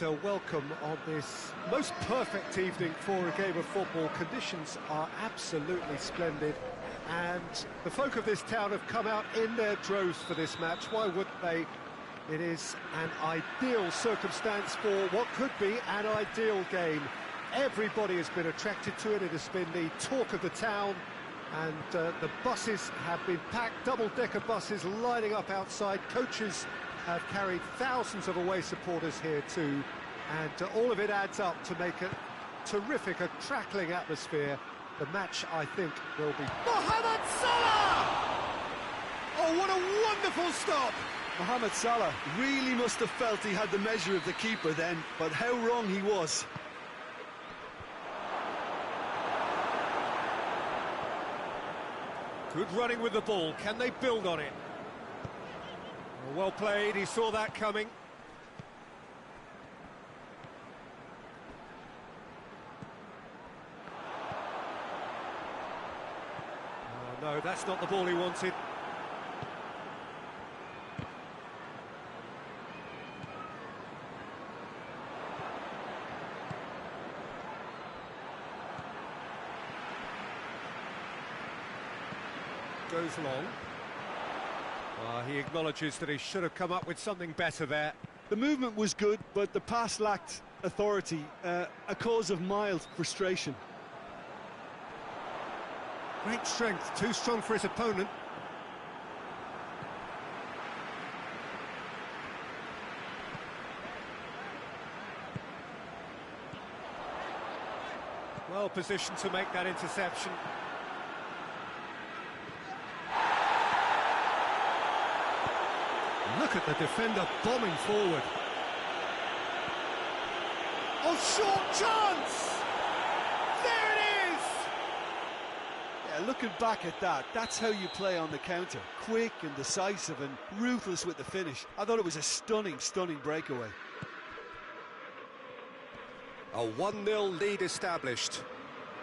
and welcome on this most perfect evening for a game of football. Conditions are absolutely splendid, and the folk of this town have come out in their droves for this match. Why wouldn't they? It is an ideal circumstance for what could be an ideal game. Everybody has been attracted to it. It has been the talk of the town, and the buses have been packed, double-decker buses lining up outside. Coaches have carried thousands of away supporters here too, and all of it adds up to make a terrific, a crackling atmosphere. The match, I think, will be... Mohamed Salah! Oh, what a wonderful stop! Mohamed Salah really must have felt he had the measure of the keeper then, but how wrong he was. Good running with the ball. Can they build on it? Well played, he saw that coming. Oh no, that's not the ball he wanted. Goes long. He acknowledges that he should have come up with something better there. The movement was good, but the pass lacked authority, a cause of mild frustration. Great strength, too strong for his opponent. Well positioned to make that interception. Look at the defender bombing forward. Oh, short chance! There it is! Yeah, looking back at that, that's how you play on the counter. Quick and decisive and ruthless with the finish. I thought it was a stunning, stunning breakaway. A 1-0 lead established.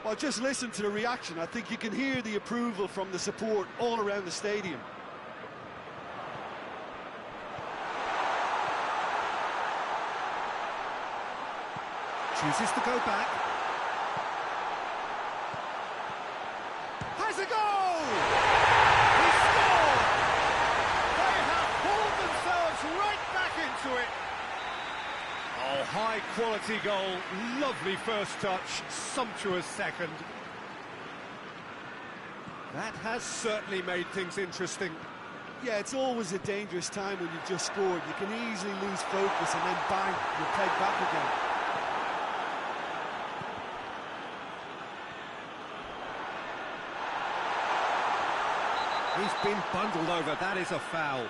Well, just listen to the reaction. I think you can hear the approval from the support all around the stadium. Chooses to go back. Has a goal! He scored! They have pulled themselves right back into it. Oh, high quality goal. Lovely first touch, sumptuous second. That has certainly made things interesting. Yeah, it's always a dangerous time when you've just scored. You can easily lose focus and then bang, you're pegged back again. He's been bundled over, that is a foul.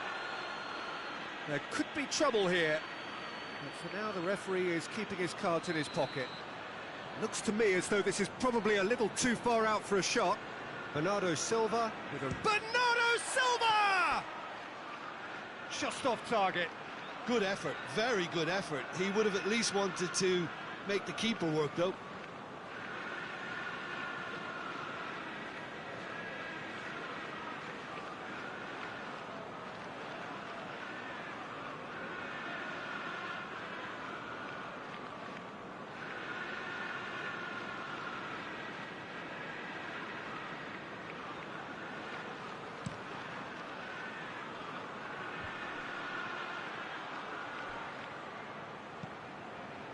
There could be trouble here. But for now, the referee is keeping his cards in his pocket. Looks to me as though this is probably a little too far out for a shot. Bernardo Silva with a... Bernardo Silva! Just off target. Good effort, very good effort. He would have at least wanted to make the keeper work, though.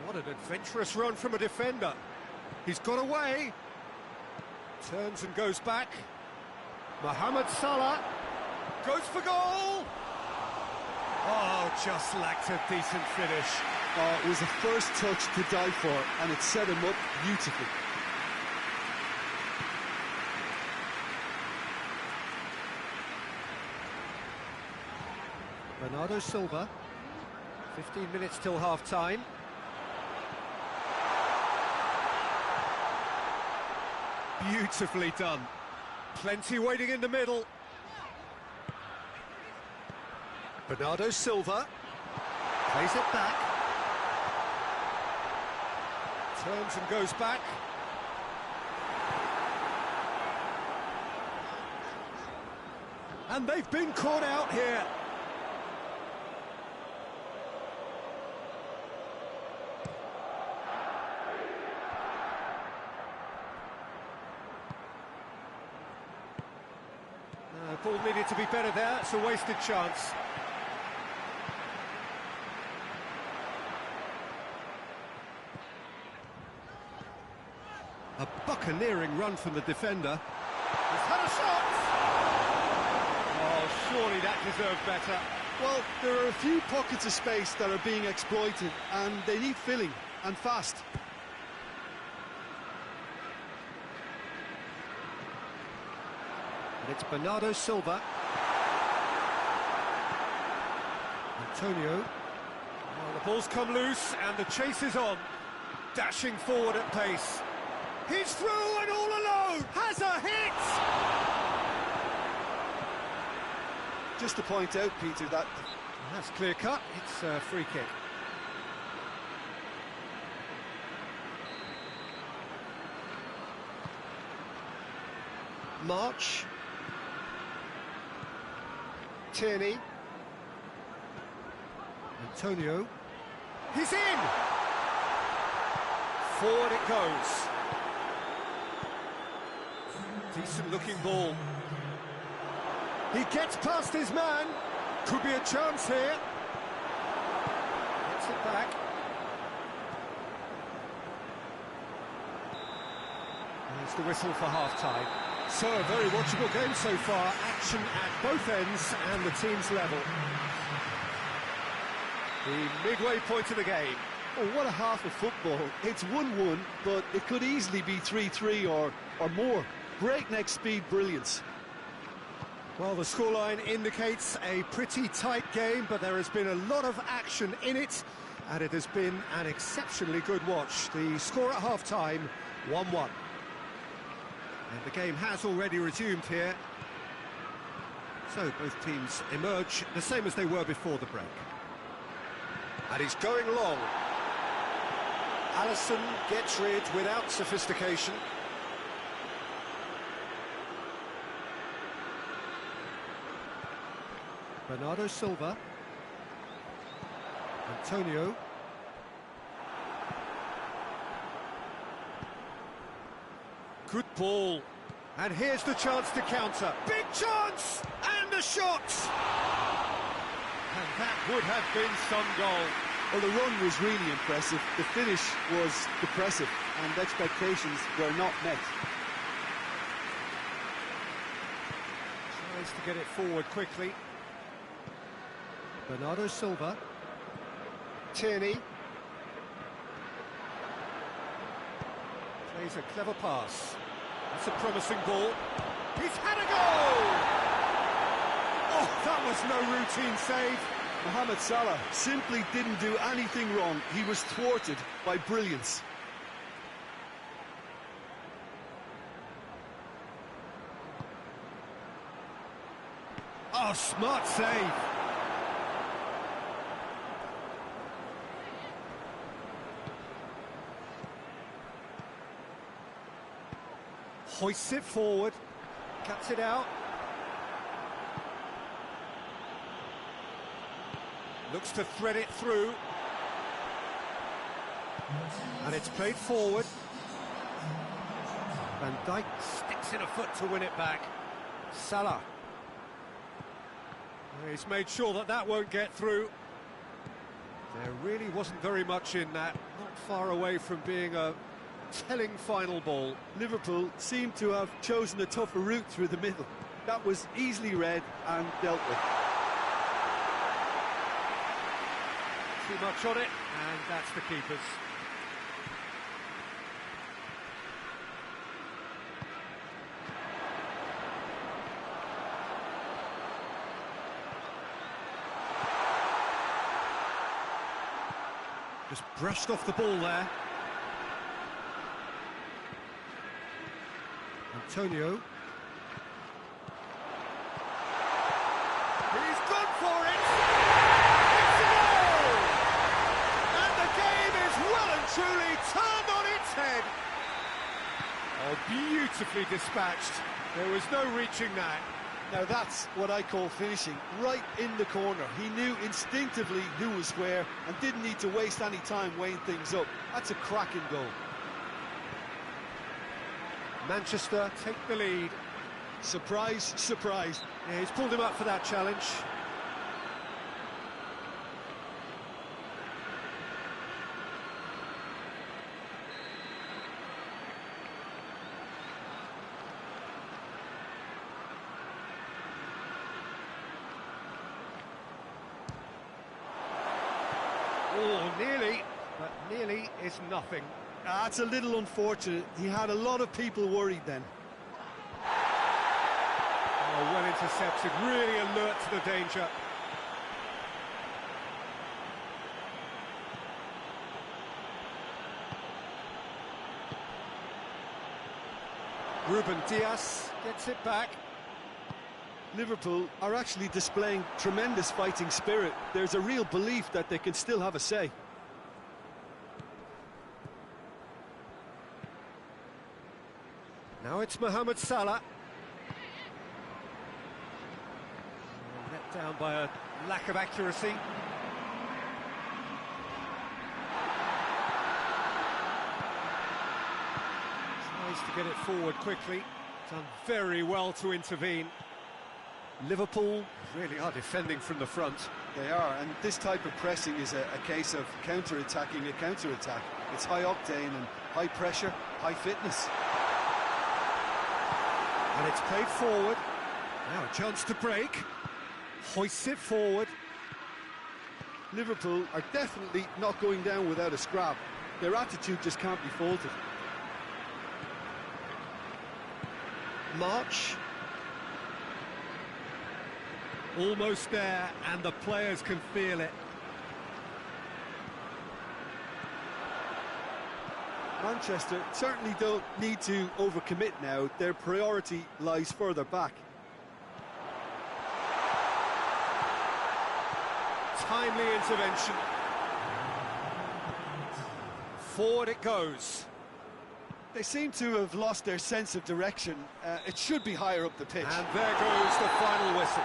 What an adventurous run from a defender. He's got away. Turns and goes back. Mohamed Salah goes for goal. Oh, just lacked a decent finish. Oh, it was the first touch to die for, and it set him up beautifully. Bernardo Silva. 15 minutes till half-time. Beautifully done. Plenty waiting in the middle. Bernardo Silva plays it back. Turns and goes back. And they've been caught out here. Ball needed to be better there, it's a wasted chance. A buccaneering run from the defender. He's had a shot! Oh, surely that deserved better. Well, there are a few pockets of space that are being exploited, and they need filling, and fast. And it's Bernardo Silva. Antonio. Well, the ball's come loose, and the chase is on. Dashing forward at pace. He's through and all alone! Has a hit! Just to point out, Peter, that... That's clear cut, it's a free kick. March. Tierney. Antonio. He's in! Forward it goes. Decent looking ball. He gets past his man. Could be a chance here. Gets it back. There's the whistle for half-time. So, a very watchable game so far. Action at both ends and the team's level. The midway point of the game. Oh, what a half of football. It's 1-1, but it could easily be 3-3 or more. Breakneck speed brilliance. Well, the scoreline indicates a pretty tight game, but there has been a lot of action in it, and it has been an exceptionally good watch. The score at half-time, 1-1. And the game has already resumed here. So both teams emerge the same as they were before the break. And he's going long. Alisson gets rid without sophistication. Bernardo Silva. Antonio. Good ball. And here's the chance to counter. Big chance! And a shot! And that would have been some goal. Well, the run was really impressive. The finish was depressive, and expectations were not met. Tries to get it forward quickly. Bernardo Silva. Tierney. Plays a clever pass. That's a promising ball. He's had a goal! Oh, that was no routine save. Mohamed Salah simply didn't do anything wrong. He was thwarted by brilliance. Oh, smart save. Hoists it forward, cuts it out. Looks to thread it through. And it's played forward. Van Dijk sticks in a foot to win it back. Salah. He's made sure that that won't get through. There really wasn't very much in that. Not far away from being a telling final ball. Liverpool seemed to have chosen a tougher route through the middle. That was easily read and dealt with. Too much on it, and that's the keeper's. Just brushed off the ball there. Antonio. He's gone for it! It's a goal! And the game is well and truly turned on its head. Oh, beautifully dispatched. There was no reaching that. Now that's what I call finishing, right in the corner. He knew instinctively who was where and didn't need to waste any time weighing things up. That's a cracking goal. Manchester take the lead. Surprise, surprise. Yeah, he's pulled him up for that challenge. Oh, nearly, but nearly is nothing. That's a little unfortunate. He had a lot of people worried then. Oh, well intercepted, really alert to the danger. Ruben Dias gets it back. Liverpool are actually displaying tremendous fighting spirit. There's a real belief that they can still have a say. Now it's Mohamed Salah. Let down by a lack of accuracy. Tries to get it forward quickly. Done very well to intervene. Liverpool really are defending from the front. They are, and this type of pressing is a case of counter-attacking a counter-attack. It's high octane and high pressure, high fitness. And it's played forward. Now a chance to break. Hoists it forward. Liverpool are definitely not going down without a scrap. Their attitude just can't be faulted. March. Almost there, and the players can feel it. Manchester certainly don't need to overcommit now. Their priority lies further back. Timely intervention. Forward it goes. They seem to have lost their sense of direction. It should be higher up the pitch. And there goes the final whistle.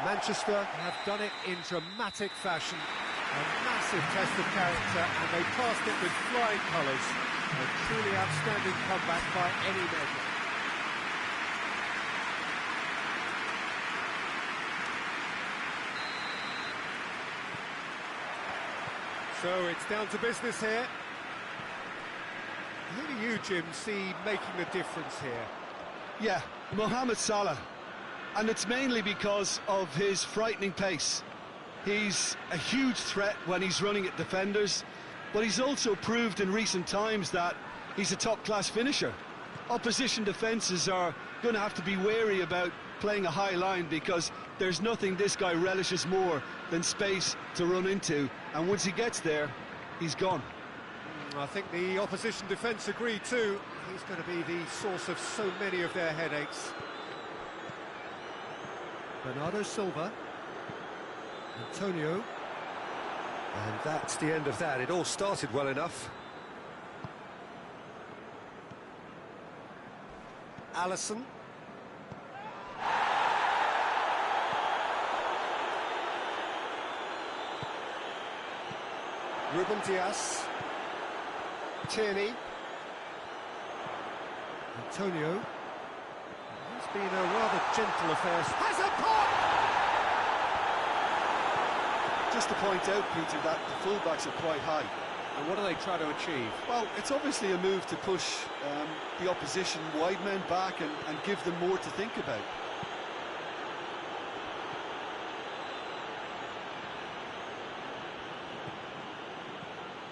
Manchester have done it in dramatic fashion. A massive test of character, and they passed it with flying colours. A truly outstanding comeback by any measure. So it's down to business here. Who do you, Jim, see making the difference here? Yeah, Mohamed Salah. And it's mainly because of his frightening pace. He's a huge threat when he's running at defenders, but he's also proved in recent times that he's a top-class finisher. Opposition defences are going to have to be wary about playing a high line, because there's nothing this guy relishes more than space to run into, and once he gets there, he's gone. I think the opposition defence agree too. He's going to be the source of so many of their headaches. Bernardo Silva. Antonio. And that's the end of that. It all started well enough. Alisson. Ruben Dias. Tierney. Antonio. It's been a rather gentle affair. Has a pop! Just to point out, Peter, that the fullbacks are quite high. And what do they try to achieve? Well, it's obviously a move to push the opposition wide men back and give them more to think about.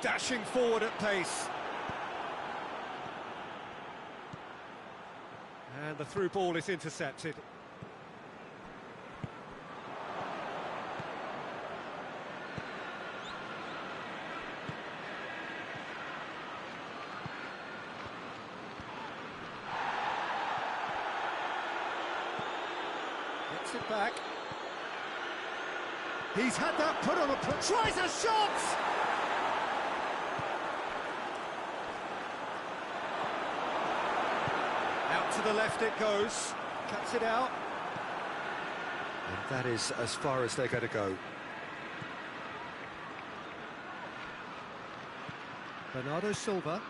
Dashing forward at pace. And the through ball is intercepted. Gets it back. He's had that put on a... Tries a shot! To the left it goes, cuts it out. And that is as far as they're going to go. Bernardo Silva.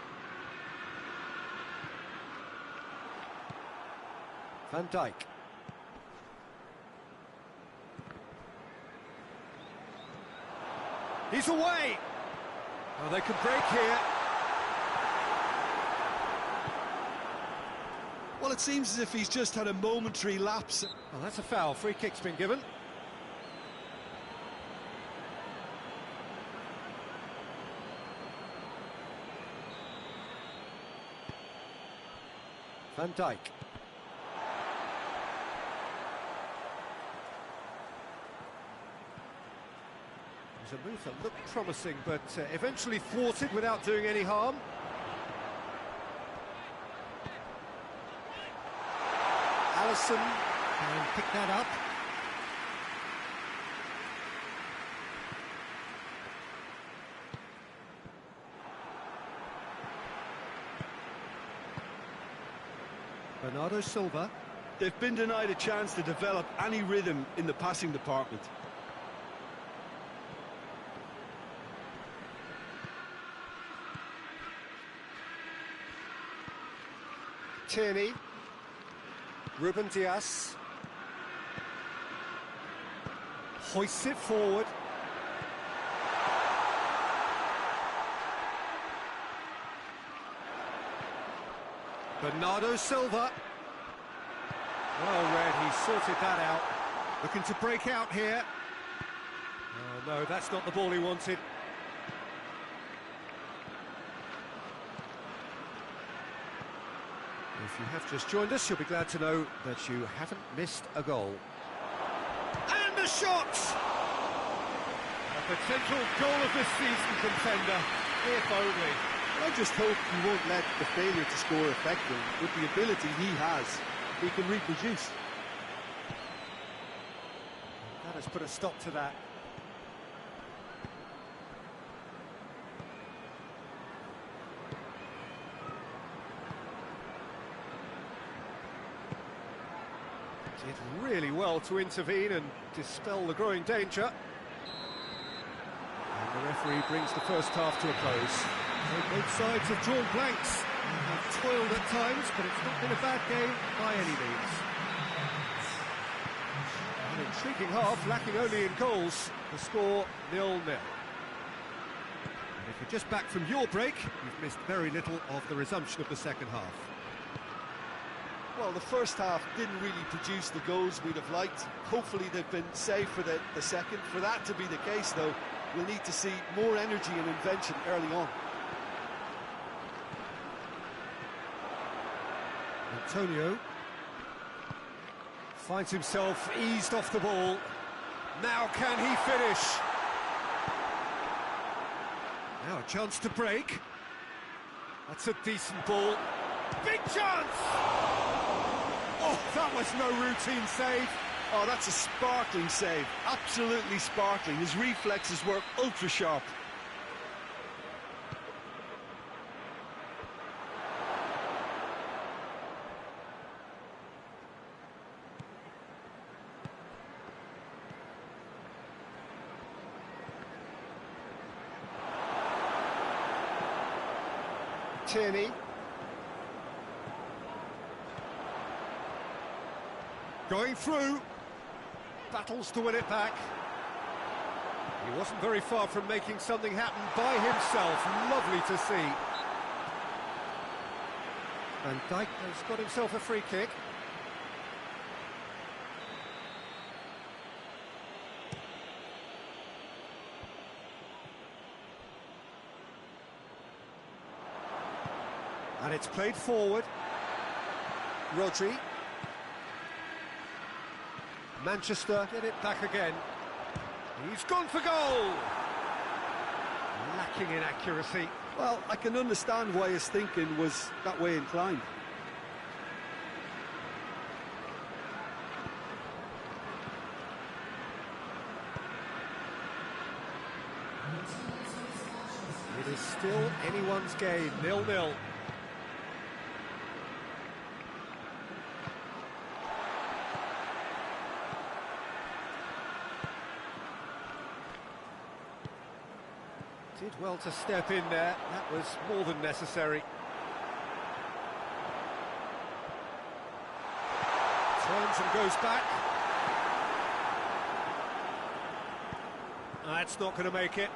Van Dijk. He's away! Oh, they could break here. Well, it seems as if he's just had a momentary lapse. Well, that's a foul. Free kick's been given. Van Dijk. It was a move that looked promising, but eventually thwarted without doing any harm. Allison can pick that up. Bernardo Silva. They've been denied a chance to develop any rhythm in the passing department. Tierney. Ruben Dias. Hoists it forward. Bernardo Silva. Well read, he sorted that out. Looking to break out here. Oh no, that's not the ball he wanted. If you have just joined us, you'll be glad to know that you haven't missed a goal. And a shot! A potential goal of the season contender, if only. I just hope he won't let the failure to score affect him. With the ability he has, he can reproduce. That has put a stop to that. Did really well to intervene and dispel the growing danger. And the referee brings the first half to a close. So both sides have drawn blanks. They've toiled at times, but it's not been a bad game by any means. An intriguing half, lacking only in goals. The score 0-0. And if you're just back from your break, you've missed very little of the resumption of the second half. Well, the first half didn't really produce the goals we'd have liked. Hopefully they've been saved for the second. For that to be the case, though, we'll need to see more energy and invention early on. Antonio finds himself eased off the ball. Now can he finish? Now a chance to break. That's a decent ball. Big chance! Oh, that was no routine save. Oh, that's a sparkling save. Absolutely sparkling. His reflexes were ultra sharp. Tierney. Going through. Battles to win it back. He wasn't very far from making something happen by himself. Lovely to see. Van Dijk has got himself a free kick. And it's played forward. Rodri. Manchester get it back again. He's gone for goal! Lacking in accuracy. Well, I can understand why his thinking was that way inclined. It is still anyone's game, 0-0. Did well to step in there, that was more than necessary. Turns and goes back. That's not going to make it.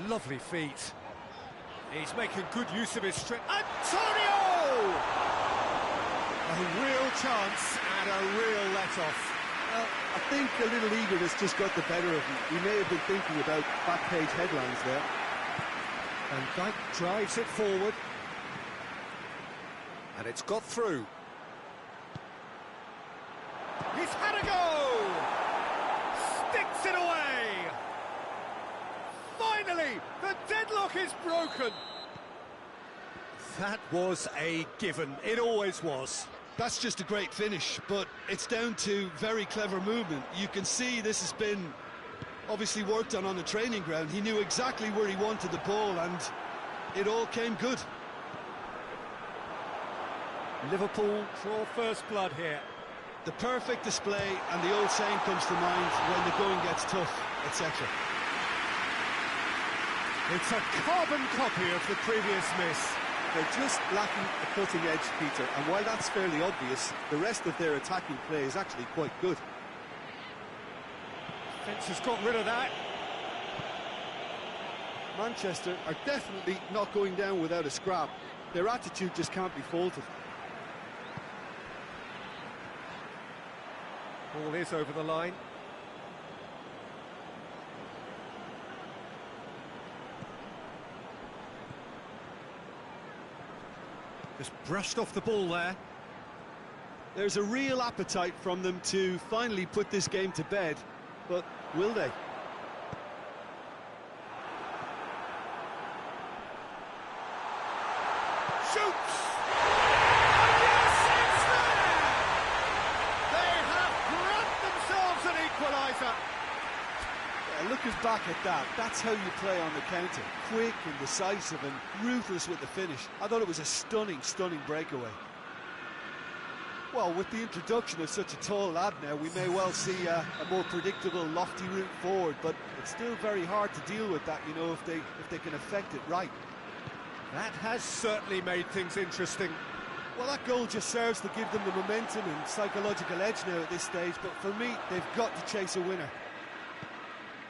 Lovely feet. He's making good use of his strength. Antonio! A real chance and a real let-off. Well, I think a little eagerness just got the better of him. He may have been thinking about back-page headlines there. And Dyke drives it forward. And it's got through. He's had a go! Sticks it away! Finally, the deadlock is broken! That was a given. It always was. That's just a great finish, but it's down to very clever movement. You can see this has been obviously worked on the training ground. He knew exactly where he wanted the ball, and it all came good. Liverpool draw first blood here. The perfect display, and the old saying comes to mind: when the going gets tough, etc. It's a carbon copy of the previous miss. They're just lacking a cutting edge, Peter, and while that's fairly obvious, the rest of their attacking play is actually quite good. Fence has got rid of that. Manchester are definitely not going down without a scrap. Their attitude just can't be faulted. Ball is over the line. Just brushed off the ball there. There's a real appetite from them to finally put this game to bed, but will they? Shoots! Yes, it's there! They have grabbed themselves an equaliser. Yeah, looking back at that, that's how you play on the counter. Quick and decisive and ruthless with the finish. I thought it was a stunning, stunning breakaway. Well, with the introduction of such a tall lad now, we may well see a more predictable, lofty route forward, but it's still very hard to deal with that, you know, if they can affect it right. That has certainly made things interesting. Well, that goal just serves to give them the momentum and psychological edge now at this stage, but for me, they've got to chase a winner.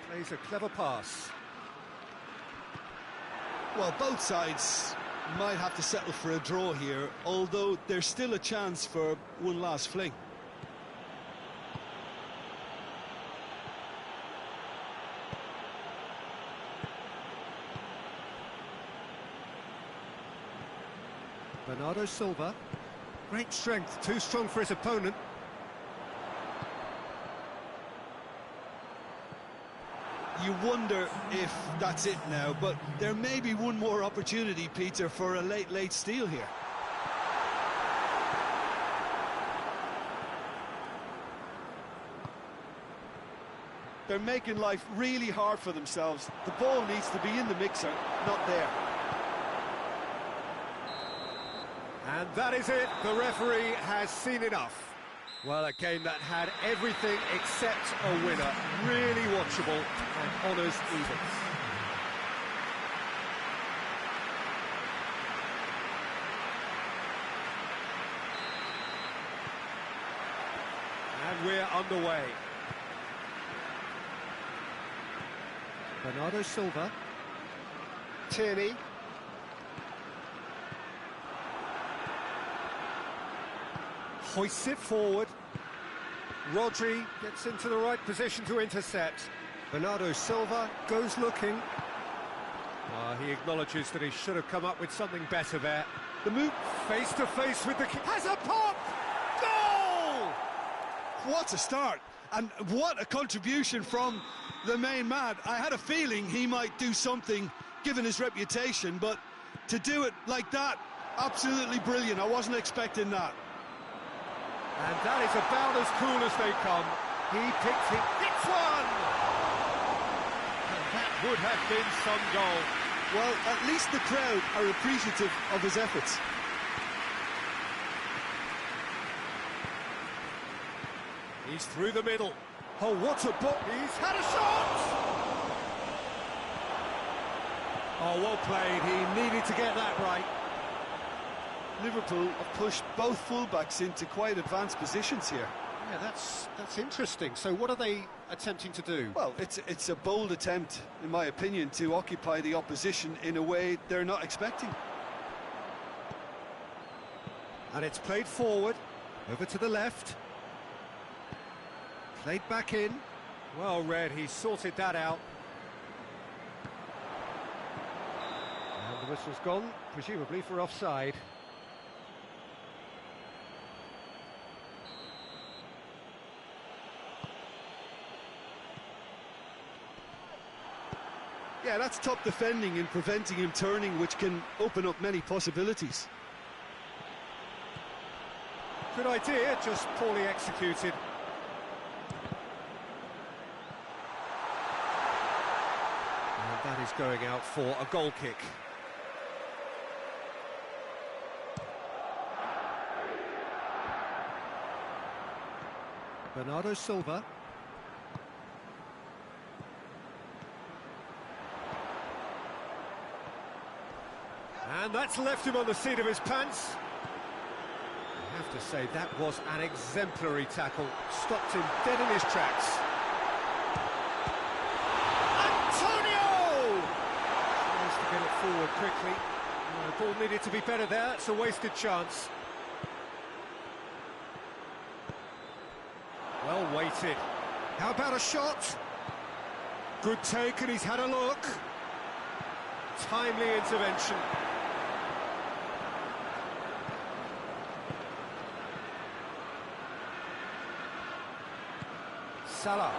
Plays a clever pass. Well, both sides might have to settle for a draw here, although there's still a chance for one last fling. Bernardo Silva. Great strength, too strong for his opponent. You wonder if that's it now, but there may be one more opportunity, Peter, for a late steal here. They're making life really hard for themselves. The ball needs to be in the mixer, not there. And that is it. The referee has seen enough. Well, a game that had everything except a winner. Really watchable and honours evens. And we're underway. Bernardo Silva. Tierney. Hoists it forward. Rodri gets into the right position to intercept. Bernardo Silva goes looking. He acknowledges that he should have come up with something better there. The move face to face with the has a pop! Goal! What a start, and what a contribution from the main man. I had a feeling he might do something given his reputation, but to do it like that, absolutely brilliant. I wasn't expecting that. And that is about as cool as they come. He picks it, hits one! And that would have been some goal. Well, at least the crowd are appreciative of his efforts. He's through the middle. Oh, what a ball! He's had a shot! Oh, well played. He needed to get that right. Liverpool have pushed both fullbacks into quite advanced positions here. Yeah, that's interesting. So what are they attempting to do? Well, it's a bold attempt, in my opinion, to occupy the opposition in a way they're not expecting. And it's played forward, over to the left. Played back in. Well read, he sorted that out. And the whistle's gone, presumably for offside. Yeah, that's top defending and preventing him turning, which can open up many possibilities. Good idea, just poorly executed. And that is going out for a goal kick. Bernardo Silva. And that's left him on the seat of his pants. I have to say, that was an exemplary tackle. Stopped him dead in his tracks. Antonio! Tries to get it forward quickly. The ball needed to be better there. It's a wasted chance. Well weighted. How about a shot? Good take, and he's had a look. Timely intervention. Salah.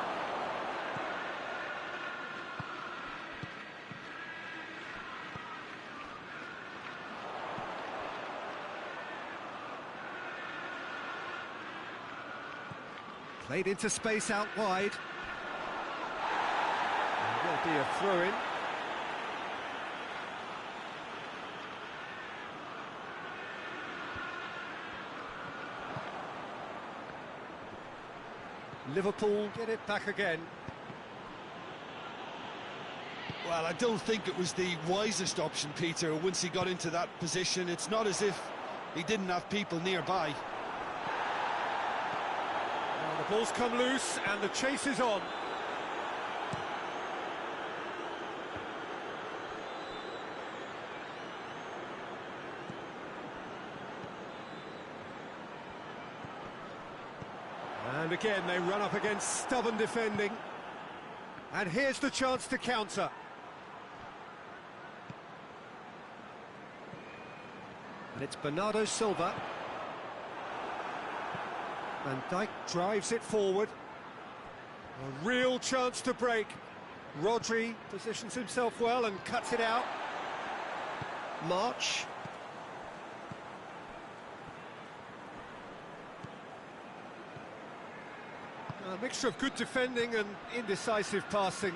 Played into space out wide. And there'll be a throw-in. Liverpool get it back again. Well, I don't think it was the wisest option, Peter, once he got into that position. It's not as if he didn't have people nearby. Well, the ball's come loose and the chase is on. And again, they run up against stubborn defending. And here's the chance to counter. And it's Bernardo Silva. Van Dijk drives it forward. A real chance to break. Rodri positions himself well and cuts it out. March. A mixture of good defending and indecisive passing.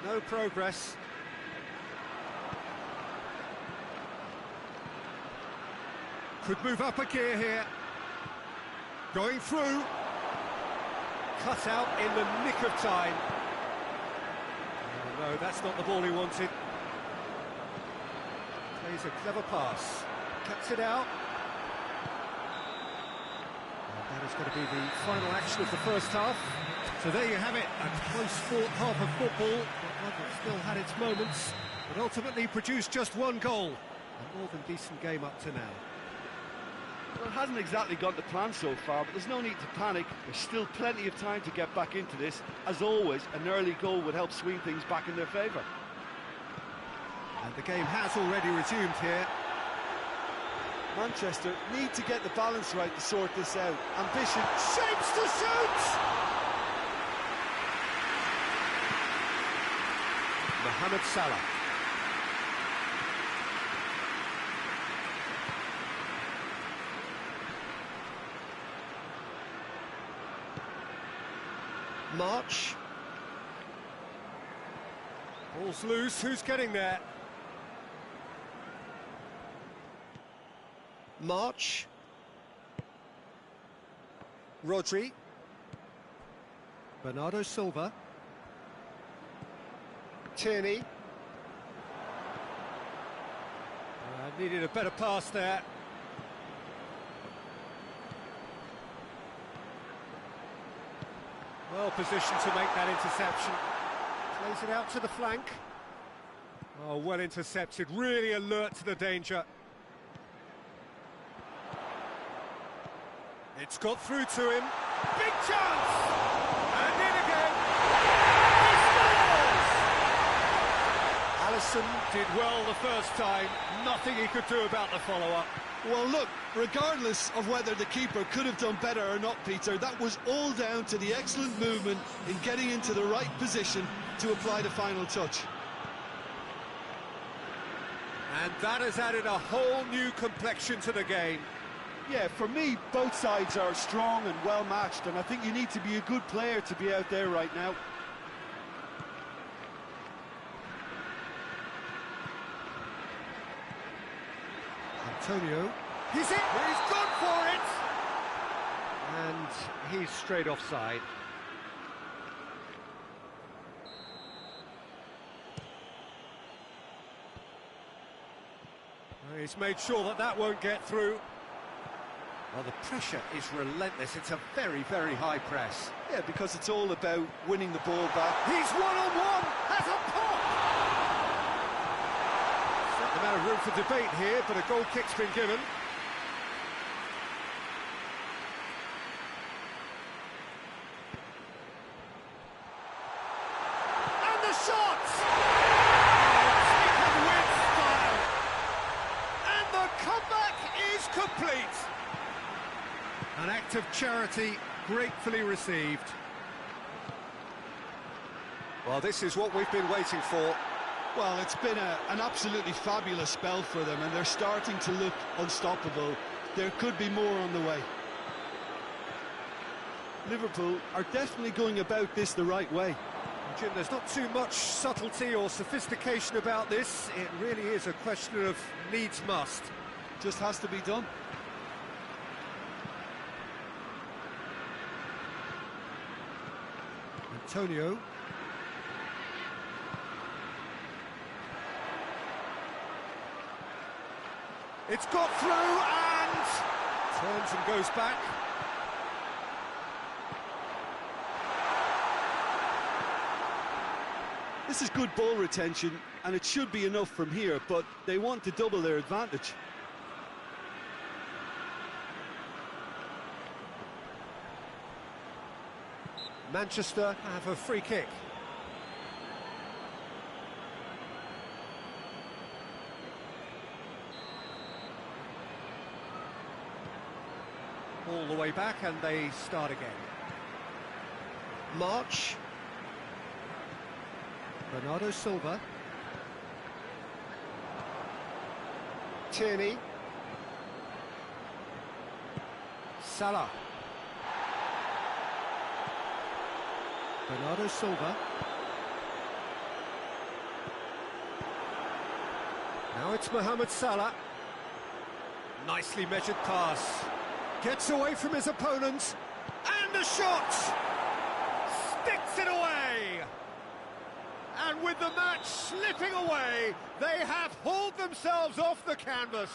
No progress. Could move up a gear here. Going through. Cut out in the nick of time. Oh, no, that's not the ball he wanted. Plays a clever pass. Cuts it out. That is going to be the final action of the first half. So there you have it, a close-fought half of football, but one that still had its moments, but ultimately produced just one goal. A more than decent game up to now. Well, it hasn't exactly gone to plan so far, but there's no need to panic. There's still plenty of time to get back into this. As always, an early goal would help swing things back in their favour. And the game has already resumed here. Manchester need to get the balance right to sort this out. Ambition Shapes to shoot! Mohamed Salah. March. Ball's loose, who's getting there? March. Rodri. Bernardo Silva. Tierney. Needed a better pass there. Well positioned to make that interception. Plays it out to the flank. Oh, well intercepted, really alert to the danger. It's got through to him. Big chance! And in again! He scores! Alisson did well the first time. Nothing he could do about the follow-up. Well, look, regardless of whether the keeper could have done better or not, Peter, that was all down to the excellent movement in getting into the right position to apply the final touch. And that has added a whole new complexion to the game. Yeah, for me, both sides are strong and well-matched, and I think you need to be a good player to be out there right now. Antonio, he's it! He's gone for it! And he's straight offside. He's made sure that that won't get through. Well, the pressure is relentless. It's a very, very high press. Yeah, because it's all about winning the ball back. He's one-on-one! Has a pop! Certain amount of room for debate here, but a goal kick's been given. And the shot! Taken with style. And the comeback is complete. An act of charity gratefully received. Well, this is what we've been waiting for. Well, it's been an absolutely fabulous spell for them, and they're starting to look unstoppable. There could be more on the way. Liverpool are definitely going about this the right way. Jim, there's not too much subtlety or sophistication about this. It really is a question of needs must. Just has to be done. Antonio. It's got through and turns and goes back. This is good ball retention, and it should be enough from here, but they want to double their advantage. Manchester have a free kick. All the way back and they start again. March. Bernardo Silva. Tierney. Salah. Bernardo Silva. Now it's Mohamed Salah. Nicely measured pass. Gets away from his opponent. And the shot! Sticks it away! And with the match slipping away, they have hauled themselves off the canvas.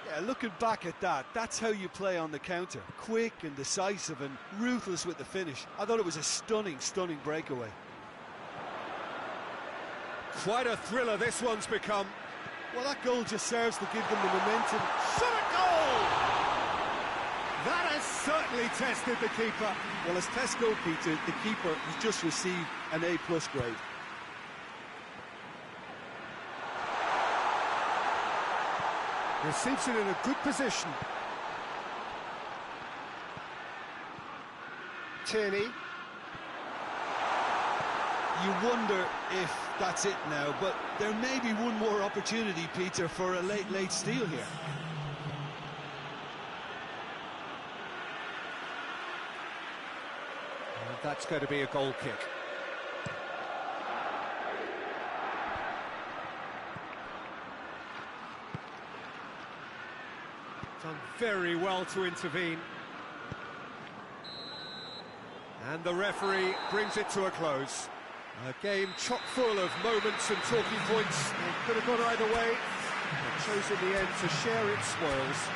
Yeah, looking back at that, that's how you play on the counter. Quick and decisive and ruthless with the finish. I thought it was a stunning, stunning breakaway. Quite a thriller this one's become. Well, that goal just serves to give them the momentum. Shot a goal! That has certainly tested the keeper. Well, as test goalkeeper, the keeper has just received an A+ grade. Receives it in a good position. Tierney. You wonder if that's it now, but there may be one more opportunity, Peter, for a late steal here. And that's going to be a goal kick. Done very well to intervene. And the referee brings it to a close. A game chock full of moments and talking points. It could have gone either way, but chose in the end to share its spoils.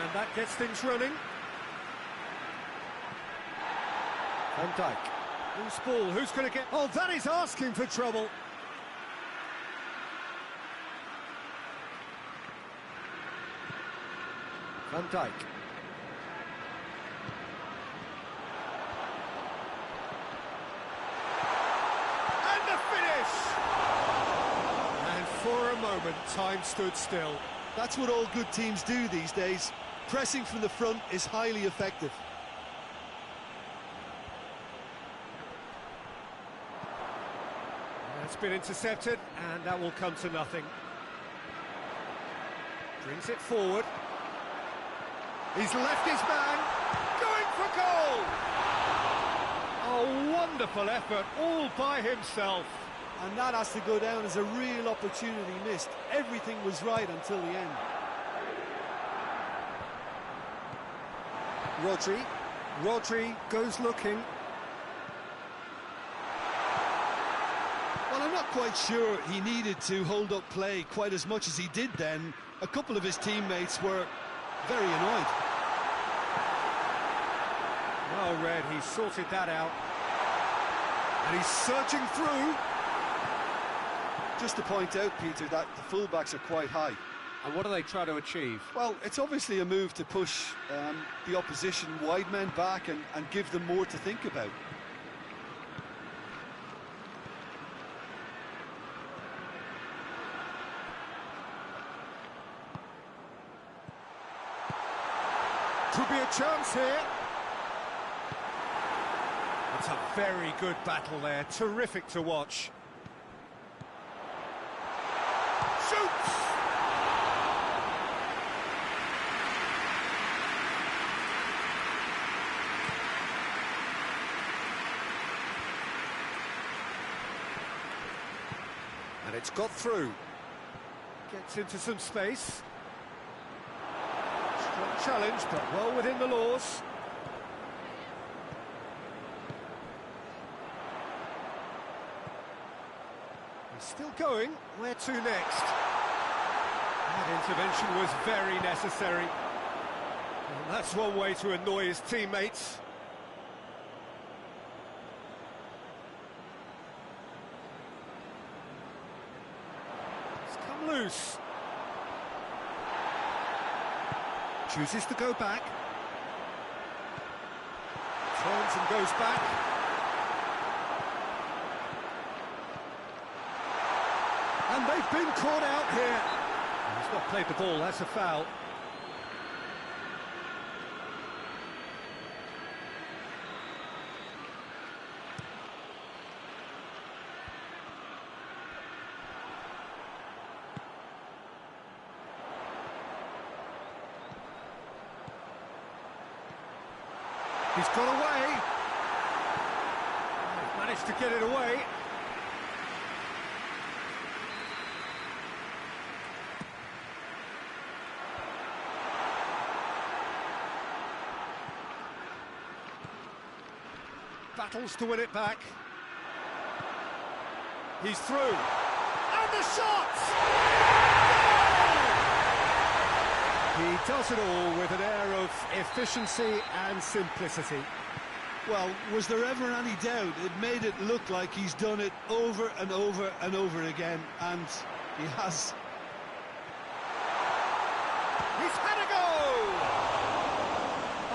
And that gets things running. Van Dijk. Loose ball, who's going to get... Oh, that is asking for trouble. Van Dijk. And the finish! And for a moment, time stood still. That's what all good teams do these days. Pressing from the front is highly effective. It's been intercepted, and that will come to nothing. Brings it forward. He's left his man, going for goal! A wonderful effort, all by himself. And that has to go down as a real opportunity missed. Everything was right until the end. Rodri goes looking. Well, I'm not quite sure he needed to hold up play quite as much as he did then. A couple of his teammates were very annoyed. Well read, he sorted that out. And he's searching through. Just to point out, Peter, that the fullbacks are quite high. And what do they try to achieve? Well, it's obviously a move to push the opposition wide men back and give them more to think about. Could be a chance here. It's a very good battle there, terrific to watch. Shoots! And it's got through. Gets into some space. Strong challenge, but well within the laws. He's still going. Where to next? That intervention was very necessary. And that's one way to annoy his teammates. It's come loose. Chooses to go back. Turns and goes back. And they've been caught out here. He's not played the ball, that's a foul. He's got away. He's managed to get it away. Battles to win it back. He's through. And the shot! He does it all with an air of efficiency and simplicity. Well, was there ever any doubt? It made it look like he's done it over and over and over again, and he has. He's had a go!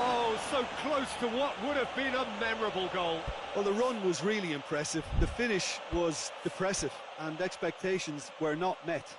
Oh, so close to what would have been a memorable goal. Well, the run was really impressive. The finish was depressive, and expectations were not met.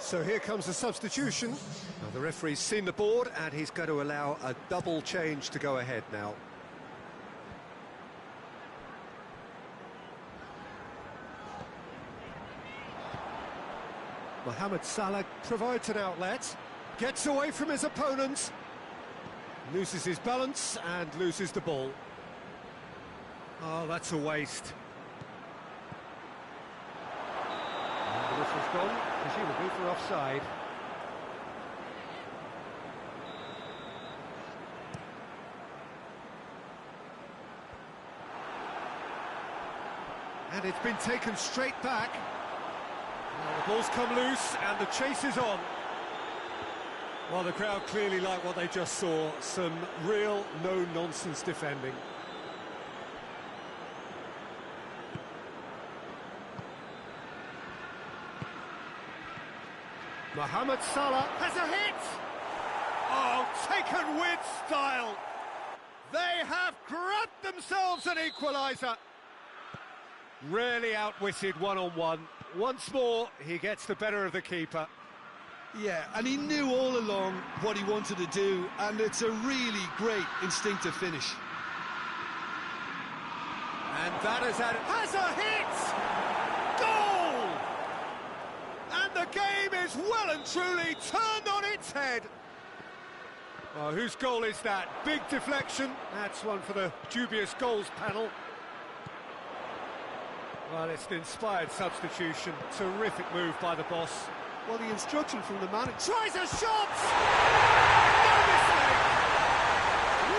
So here comes the substitution. Now the referee's seen the board and he's going to allow a double change to go ahead now. Mohamed Salah provides an outlet, gets away from his opponents, loses his balance and loses the ball. Oh, that's a waste. And the whistle's gone, presumably for offside. And it's been taken straight back. Well, the ball's come loose and the chase is on. Well, the crowd clearly like what they just saw. Some real no-nonsense defending. Mohamed Salah has a hit! Oh, taken with style! They have grabbed themselves an equaliser! Rarely outwitted one-on-one. Once more, he gets the better of the keeper. Yeah, and he knew all along what he wanted to do, and it's a really great instinctive finish. And that has a hit! Goal! And the game is well and truly turned on its head. Oh, whose goal is that? Big deflection. That's one for the dubious goals panel. Well, it's an inspired substitution. Terrific move by the boss. Well, the instruction from the manager... Tries a shot! No mistake!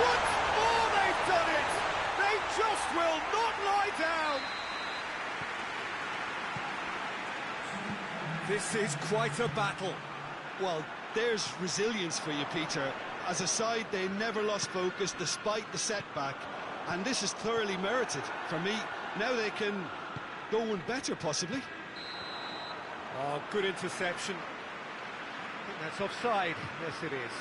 Once more they've done it! They just will not lie down! This is quite a battle. Well, there's resilience for you, Peter. As a side, they never lost focus despite the setback, and this is thoroughly merited. For me, now they can go one better, possibly. Oh, good interception. I think that's offside. Yes, it is.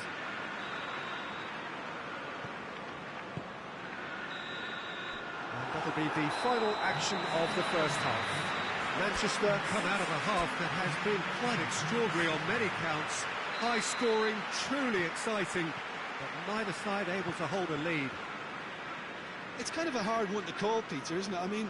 And that'll be the final action of the first half. Manchester come out of a half that has been quite extraordinary on many counts. High scoring, truly exciting, but neither side able to hold a lead. It's kind of a hard one to call, Peter, isn't it? I mean,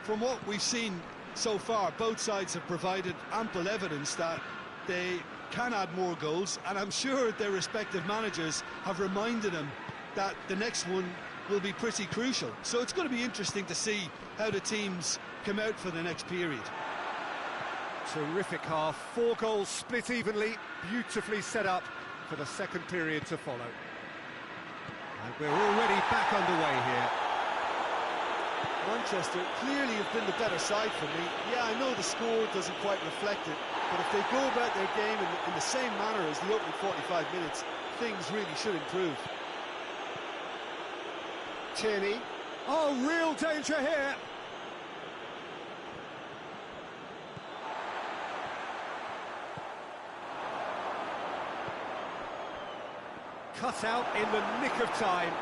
from what we've seen so far, both sides have provided ample evidence that they can add more goals, and I'm sure their respective managers have reminded them that the next one will be pretty crucial. So it's going to be interesting to see how the teams come out for the next period. Terrific half, 4 goals split evenly, beautifully set up for the second period to follow. And we're already back underway here. Manchester clearly have been the better side for me. Yeah, I know the score doesn't quite reflect it, but if they go about their game in the same manner as the opening 45 minutes, things really should improve. Tierney. Oh, real danger here. Cut out in the nick of time.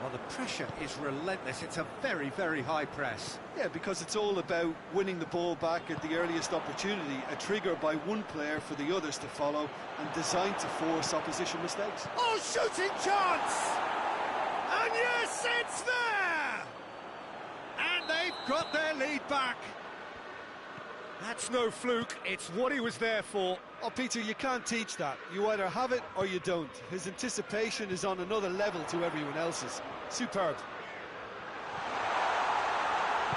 Well, the pressure is relentless. It's a very, very high press. Yeah, because it's all about winning the ball back at the earliest opportunity, a trigger by one player for the others to follow, and designed to force opposition mistakes. Oh, shooting chance! And yes, it's there! And they've got their lead back. That's no fluke, it's what he was there for. Oh, Peter, you can't teach that. You either have it or you don't. His anticipation is on another level to everyone else's. Superb.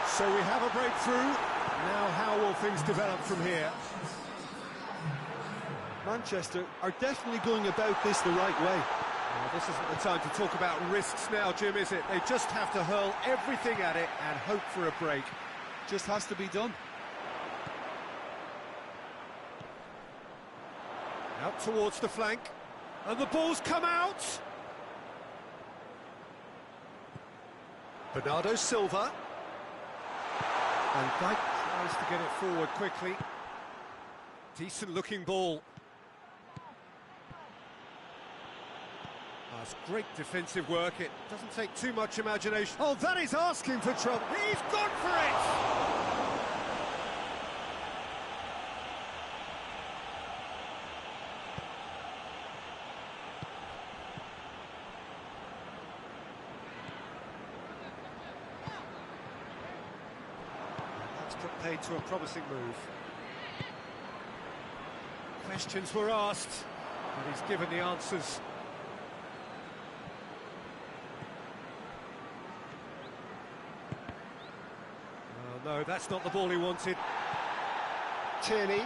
So we have a breakthrough. Now how will things develop from here? Manchester are definitely going about this the right way. Well, this isn't the time to talk about risks now, Jim, is it? They just have to hurl everything at it and hope for a break. Just has to be done. Out towards the flank, and the ball's come out. Bernardo Silva. And Dyke tries to get it forward quickly. Decent looking ball. That's great defensive work. It doesn't take too much imagination. Oh, that is asking for trouble. He's gone for it! put paid to a promising move. Questions were asked, but he's given the answers. Oh, no, that's not the ball he wanted. Tierney.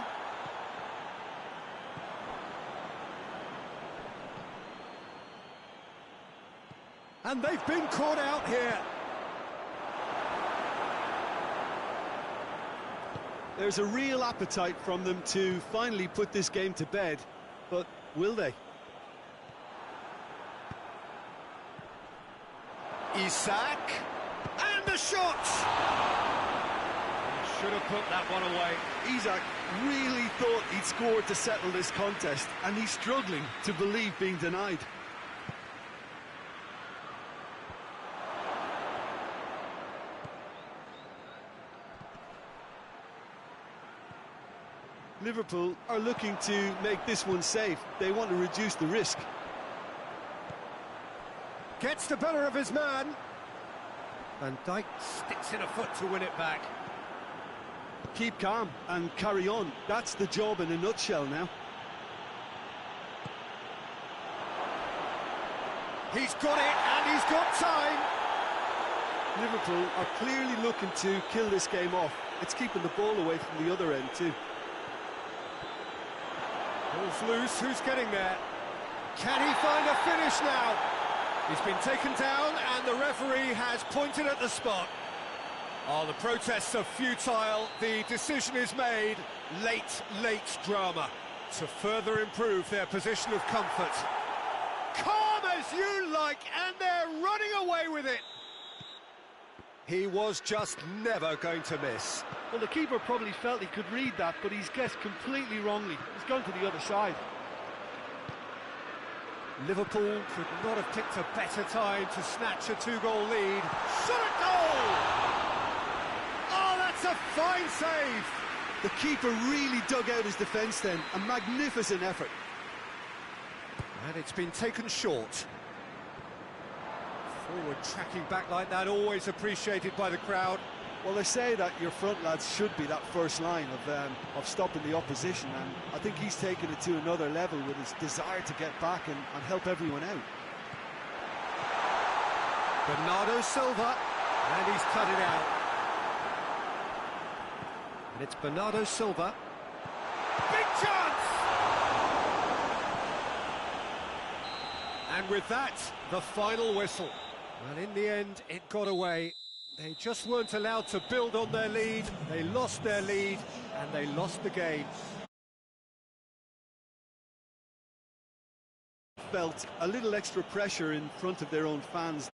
And they've been caught out here. There's a real appetite from them to finally put this game to bed, but will they? Isak, and the shot! Should have put that one away. Isak really thought he'd scored to settle this contest, and he's struggling to believe being denied. Liverpool are looking to make this one safe. They want to reduce the risk. Gets the better of his man. Van Dijk sticks in a foot to win it back. Keep calm and carry on. That's the job in a nutshell now. He's got it, and he's got time. Liverpool are clearly looking to kill this game off. It's keeping the ball away from the other end too. Ball's loose, who's getting there? Can he find a finish now? He's been taken down and the referee has pointed at the spot. Oh, the protests are futile, the decision is made. Late drama to further improve their position of comfort. Calm as you like, and they're running away with it. He was just never going to miss. Well, the keeper probably felt he could read that, but he's guessed completely wrongly. He's gone to the other side. Liverpool could not have picked a better time to snatch a two-goal lead. Shot at goal! Oh, that's a fine save! The keeper really dug out his defence then. A magnificent effort. And it's been taken short. Forward tracking back like that, always appreciated by the crowd. Well, they say that your front lads should be that first line of stopping the opposition, and I think he's taken it to another level with his desire to get back and help everyone out. Bernardo Silva, and he's cut it out. And it's Bernardo Silva. Big chance! And with that, the final whistle. Well, in the end, it got away. They just weren't allowed to build on their lead. They lost their lead, and they lost the game. Felt a little extra pressure in front of their own fans.